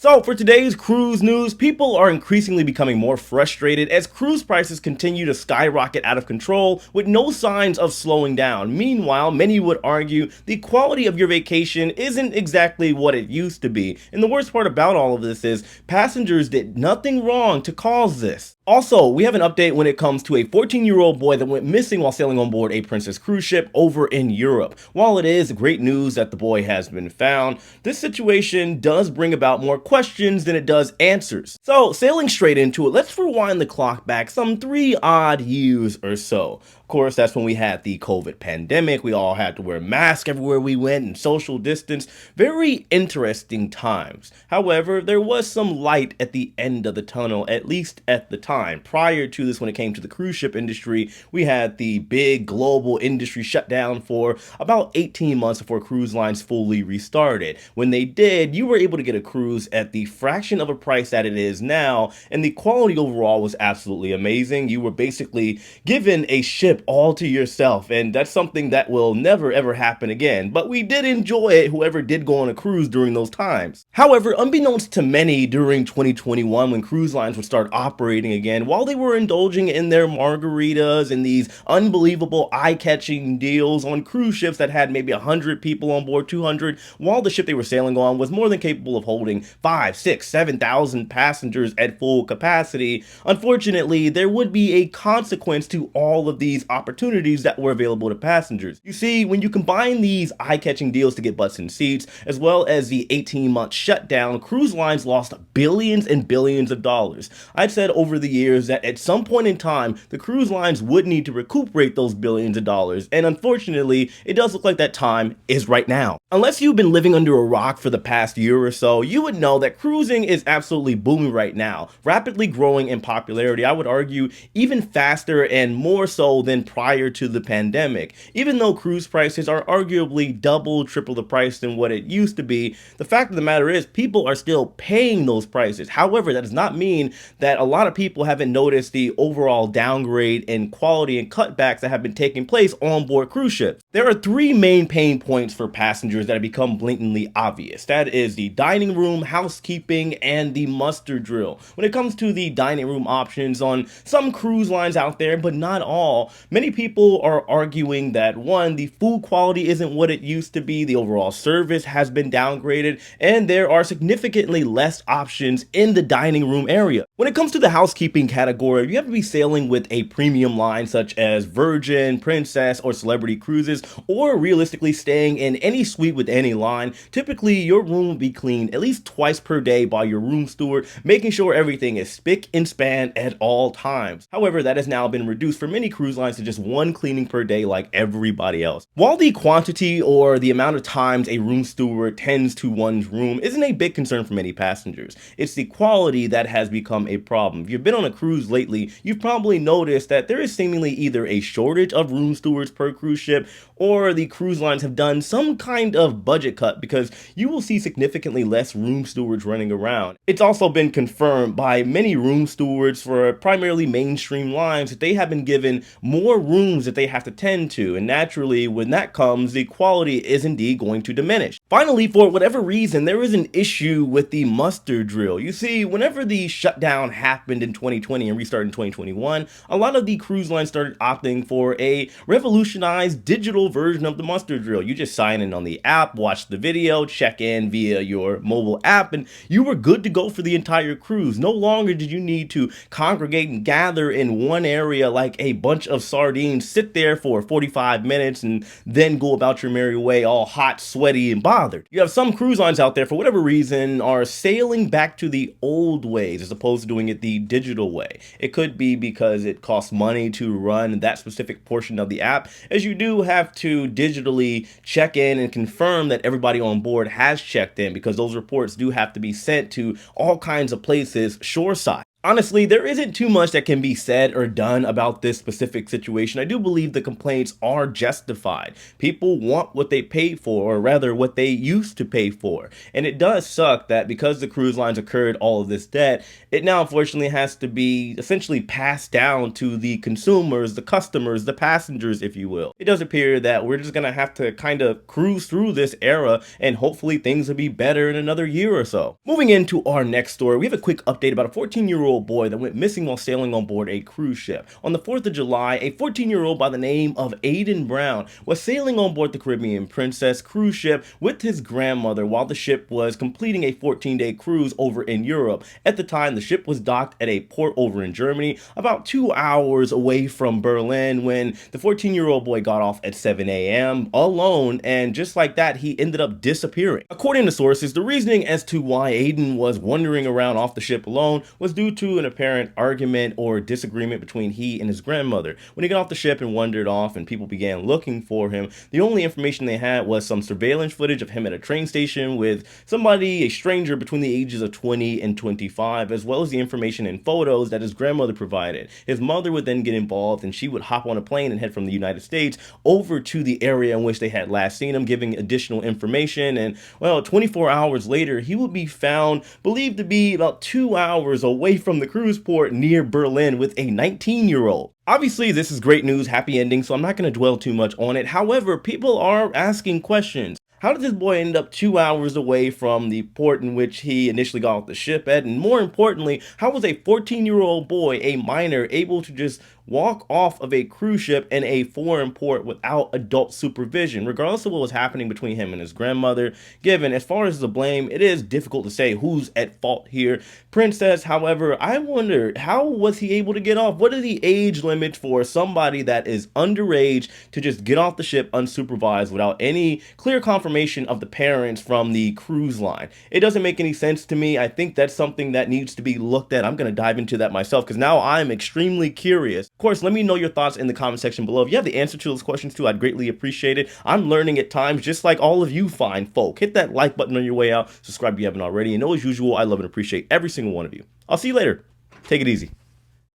So for today's cruise news, people are increasingly becoming more frustrated as cruise prices continue to skyrocket out of control with no signs of slowing down. Meanwhile, many would argue the quality of your vacation isn't exactly what it used to be. And the worst part about all of this is passengers did nothing wrong to cause this. Also, we have an update when it comes to a 14-year-old boy that went missing while sailing on board a Princess cruise ship over in Europe. While it is great news that the boy has been found, this situation does bring about more questions than it does answers. So, sailing straight into it, let's rewind the clock back some 3 odd years or so. Of course, that's when we had the COVID pandemic. We all had to wear masks everywhere we went and social distance. Very interesting times. However, there was some light at the end of the tunnel, at least at the time. Prior to this, when it came to the cruise ship industry, we had the big global industry shutdown for about 18 months before cruise lines fully restarted. When they did, you were able to get a cruise at the fraction of a price that it is now, and the quality overall was absolutely amazing. You were basically given a ship all to yourself, and that's something that will never ever happen again. But we did enjoy it, whoever did go on a cruise during those times. However, unbeknownst to many during 2021, when cruise lines would start operating again, while they were indulging in their margaritas and these unbelievable eye-catching deals on cruise ships that had maybe 100 people on board, 200, while the ship they were sailing on was more than capable of holding 5, 6, 7,000 passengers at full capacity, unfortunately, there would be a consequence to all of these opportunities that were available to passengers. You see, when you combine these eye-catching deals to get butts in seats, as well as the 18-month shutdown, cruise lines lost billions and billions of dollars. I've said over the years that at some point in time, the cruise lines would need to recuperate those billions of dollars, and unfortunately, it does look like that time is right now. Unless you've been living under a rock for the past year or so, you would know that cruising is absolutely booming right now, rapidly growing in popularity. I would argue even faster and more so than prior to the pandemic. Even though cruise prices are arguably double, triple the price than what it used to be, the fact of the matter is people are still paying those prices. However, that does not mean that a lot of people haven't noticed the overall downgrade in quality and cutbacks that have been taking place on board cruise ships. There are 3 main pain points for passengers that have become blatantly obvious. That is the dining room, housekeeping, and the muster drill. When it comes to the dining room options on some cruise lines out there, but not all, many people are arguing that 1, the food quality isn't what it used to be, the overall service has been downgraded, and there are significantly less options in the dining room area. When it comes to the housekeeping category, you have to be sailing with a premium line such as Virgin, Princess, or Celebrity Cruises, or realistically staying in any suite with any line. Typically, your room will be cleaned at least twice per day by your room steward, making sure everything is spick and span at all times. However, that has now been reduced for many cruise lines to just 1 cleaning per day like everybody else. While the quantity or the amount of times a room steward tends to one's room isn't a big concern for many passengers, it's the quality that has become a problem. If you've been on a cruise lately, you've probably noticed that there is seemingly either a shortage of room stewards per cruise ship, or the cruise lines have done some kind of budget cut because you will see significantly less room stewards running around. It's also been confirmed by many room stewards for primarily mainstream lines that they have been given more rooms that they have to tend to, and naturally when that comes, the quality is indeed going to diminish. Finally, for whatever reason, there is an issue with the muster drill. You see, whenever the shutdown happened in 2020 and restarted in 2021, a lot of the cruise lines started opting for a revolutionized digital version of the muster drill. You just sign in on the app, watch the video, check in via your mobile app, and you were good to go for the entire cruise. No longer did you need to congregate and gather in one area like a bunch of sardines, sit there for 45 minutes, and then go about your merry way all hot, sweaty, and bothered. You have some cruise lines out there, for whatever reason, are sailing back to the old ways as opposed to doing it the digital way. It could be because it costs money to run that specific portion of the app, as you do have to digitally check in and confirm that everybody on board has checked in, because those reports do have to be sent to all kinds of places shoreside. Honestly, there isn't too much that can be said or done about this specific situation. I do believe the complaints are justified. People want what they pay for, or rather what they used to pay for. And it does suck that because the cruise lines incurred all of this debt, it now unfortunately has to be essentially passed down to the consumers, the customers, the passengers, if you will. It does appear that we're just gonna have to kind of cruise through this era, and hopefully things will be better in another year or so. Moving into our next story, we have a quick update about a 14-year-old boy that went missing while sailing on board a cruise ship. On the 4th of July, a 14-year-old by the name of Aiden Brown was sailing on board the Caribbean Princess cruise ship with his grandmother while the ship was completing a 14-day cruise over in Europe. At the time, the ship was docked at a port over in Germany, about 2 hours away from Berlin, when the 14-year-old boy got off at 7 a.m. alone, and just like that, he ended up disappearing. According to sources, the reasoning as to why Aiden was wandering around off the ship alone was due to an apparent argument or disagreement between he and his grandmother. When he got off the ship and wandered off and people began looking for him, the only information they had was some surveillance footage of him at a train station with somebody, a stranger between the ages of 20 and 25, as well as the information and photos that his grandmother provided. His mother would then get involved, and she would hop on a plane and head from the United States over to the area in which they had last seen him, giving additional information. And well, 24 hours later, he would be found, believed to be about 2 hours away from the cruise port near Berlin with a 19-year-old. Obviously, this is great news, happy ending, so I'm not going to dwell too much on it. However, people are asking questions. How did this boy end up 2 hours away from the port in which he initially got off the ship at? And more importantly, how was a 14-year-old boy, a minor, able to just walk off of a cruise ship in a foreign port without adult supervision, regardless of what was happening between him and his grandmother? Given, as far as the blame, it is difficult to say who's at fault here. Princess, however, I wonder, how was he able to get off? What is the age limit for somebody that is underage to just get off the ship unsupervised without any clear confirmation of the parents from the cruise line? It doesn't make any sense to me. I think that's something that needs to be looked at. I'm going to dive into that myself because now I'm extremely curious. Of course, let me know your thoughts in the comment section below. If you have the answer to those questions too, I'd greatly appreciate it. I'm learning at times, just like all of you fine folk. Hit that like button on your way out. Subscribe if you haven't already. And as usual, I love and appreciate every single one of you. I'll see you later. Take it easy.